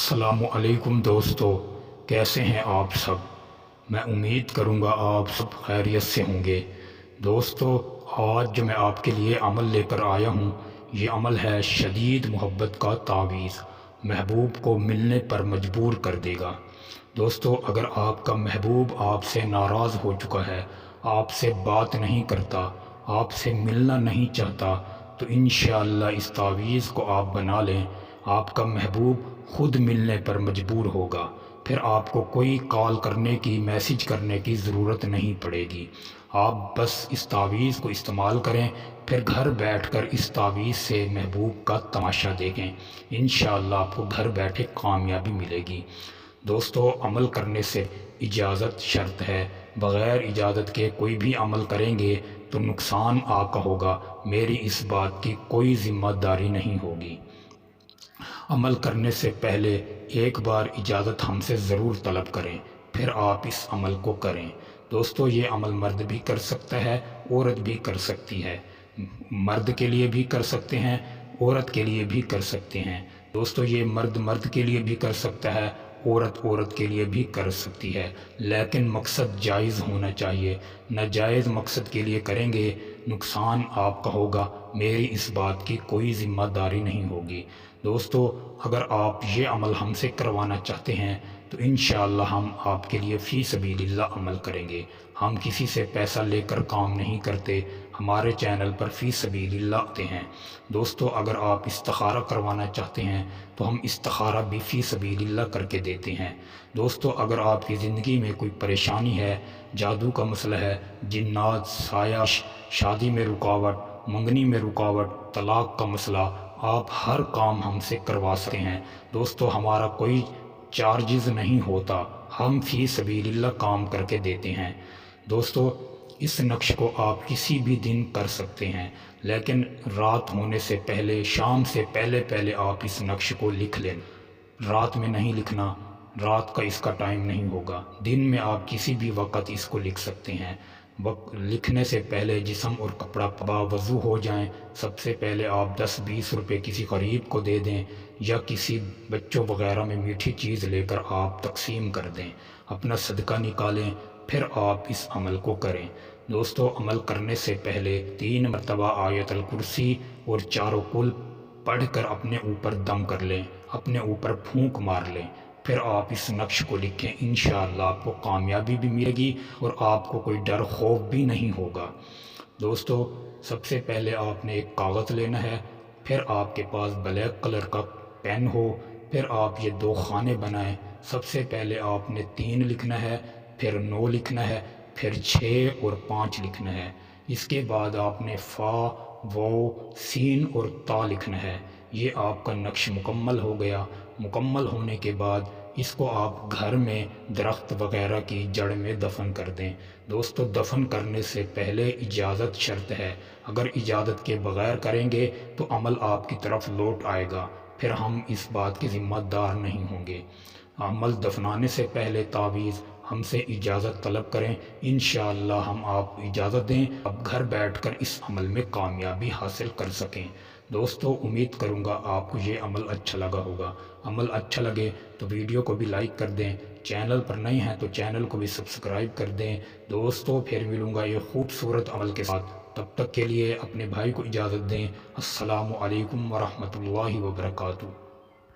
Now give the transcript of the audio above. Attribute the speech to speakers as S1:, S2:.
S1: السلام علیکم دوستو، کیسے ہیں آپ سب؟ میں امید کروں گا آپ سب خیریت سے ہوں گے۔ دوستو، آج جو میں آپ کے لیے عمل لے کر آیا ہوں، یہ عمل ہے شدید محبت کا تعویذ، محبوب کو ملنے پر مجبور کر دے گا۔ دوستو، اگر آپ کا محبوب آپ سے ناراض ہو چکا ہے، آپ سے بات نہیں کرتا، آپ سے ملنا نہیں چاہتا، تو انشاءاللہ اس تعویذ کو آپ بنا لیں، آپ کا محبوب خود ملنے پر مجبور ہوگا۔ پھر آپ کو کوئی کال کرنے کی، میسج کرنے کی ضرورت نہیں پڑے گی۔ آپ بس اس تعویذ کو استعمال کریں، پھر گھر بیٹھ کر اس تعویذ سے محبوب کا تماشا دیکھیں۔ انشاءاللہ آپ کو گھر بیٹھے کامیابی ملے گی۔ دوستو، عمل کرنے سے اجازت شرط ہے، بغیر اجازت کے کوئی بھی عمل کریں گے تو نقصان آپ کا ہوگا، میری اس بات کی کوئی ذمہ داری نہیں ہوگی۔ عمل کرنے سے پہلے ایک بار اجازت ہم سے ضرور طلب کریں، پھر آپ اس عمل کو کریں۔ دوستو، یہ عمل مرد بھی کر سکتا ہے، عورت بھی کر سکتی ہے۔ مرد کے لیے بھی کر سکتے ہیں، عورت کے لیے بھی کر سکتے ہیں۔ دوستو، یہ مرد کے لیے بھی کر سکتا ہے، عورت کے لیے بھی کر سکتی ہے، لیکن مقصد جائز ہونا چاہیے۔ ناجائز مقصد کے لیے کریں گے، نقصان آپ کا ہوگا، میری اس بات کی کوئی ذمہ داری نہیں ہوگی۔ دوستو، اگر آپ یہ عمل ہم سے کروانا چاہتے ہیں تو انشاءاللہ ہم آپ کے لیے فی سبیل اللہ عمل کریں گے۔ ہم کسی سے پیسہ لے کر کام نہیں کرتے، ہمارے چینل پر فی سبیل اللہ آتے ہیں۔ دوستو، اگر آپ استخارہ کروانا چاہتے ہیں تو ہم استخارہ بھی فی سبیل اللہ کر کے دیتے ہیں۔ دوستو، اگر آپ کی زندگی میں کوئی پریشانی ہے، جادو کا مسئلہ ہے، جنات، سایہ، شادی میں رکاوٹ، منگنی میں رکاوٹ، طلاق کا مسئلہ، آپ ہر کام ہم سے کروا سکتے ہیں۔ دوستو، ہمارا کوئی چارجز نہیں ہوتا، ہم فی سبیل اللہ کام کر کے دیتے ہیں۔ دوستو، اس نقش کو آپ کسی بھی دن کر سکتے ہیں، لیکن رات ہونے سے پہلے، شام سے پہلے آپ اس نقش کو لکھ لیں۔ رات میں نہیں لکھنا، رات کا اس کا ٹائم نہیں ہوگا، دن میں آپ کسی بھی وقت اس کو لکھ سکتے ہیں۔ لکھنے سے پہلے جسم اور کپڑا باوضو ہو جائیں۔ سب سے پہلے آپ 10-20 روپے کسی غریب کو دے دیں، یا کسی بچوں وغیرہ میں میٹھی چیز لے کر آپ تقسیم کر دیں، اپنا صدقہ نکالیں، پھر آپ اس عمل کو کریں۔ دوستو، عمل کرنے سے پہلے 3 مرتبہ آیت الکرسی اور 4 قل پڑھ کر اپنے اوپر دم کر لیں، اپنے اوپر پھونک مار لیں، پھر آپ اس نقش کو لکھیں۔ انشاءاللہ آپ کو کامیابی بھی ملے گی اور آپ کو کوئی ڈر خوف بھی نہیں ہوگا۔ دوستو، سب سے پہلے آپ نے ایک کاغذ لینا ہے، پھر آپ کے پاس بلیک کلر کا پین ہو، پھر آپ یہ 2 خانے بنائیں۔ سب سے پہلے آپ نے 3 لکھنا ہے، پھر 9 لکھنا ہے، پھر 6 اور 5 لکھنا ہے۔ اس کے بعد آپ نے فا، واو، سین اور تا لکھنا ہے۔ یہ آپ کا نقش مکمل ہو گیا۔ مکمل ہونے کے بعد اس کو آپ گھر میں درخت وغیرہ کی جڑ میں دفن کر دیں۔ دوستو، دفن کرنے سے پہلے اجازت شرط ہے، اگر اجازت کے بغیر کریں گے تو عمل آپ کی طرف لوٹ آئے گا، پھر ہم اس بات کے ذمہ دار نہیں ہوں گے۔ عمل دفنانے سے پہلے تعویذ ہم سے اجازت طلب کریں، انشاءاللہ ہم آپ اجازت دیں، اب گھر بیٹھ کر اس عمل میں کامیابی حاصل کر سکیں۔ دوستو، امید کروں گا آپ کو یہ عمل اچھا لگا ہوگا۔ عمل اچھا لگے تو ویڈیو کو بھی لائک کر دیں، چینل پر نئے ہیں تو چینل کو بھی سبسکرائب کر دیں۔ دوستو، پھر ملوں گا یہ خوبصورت عمل کے ساتھ، تب تک کے لیے اپنے بھائی کو اجازت دیں۔ السلام علیکم ورحمۃ اللہ وبرکاتہ۔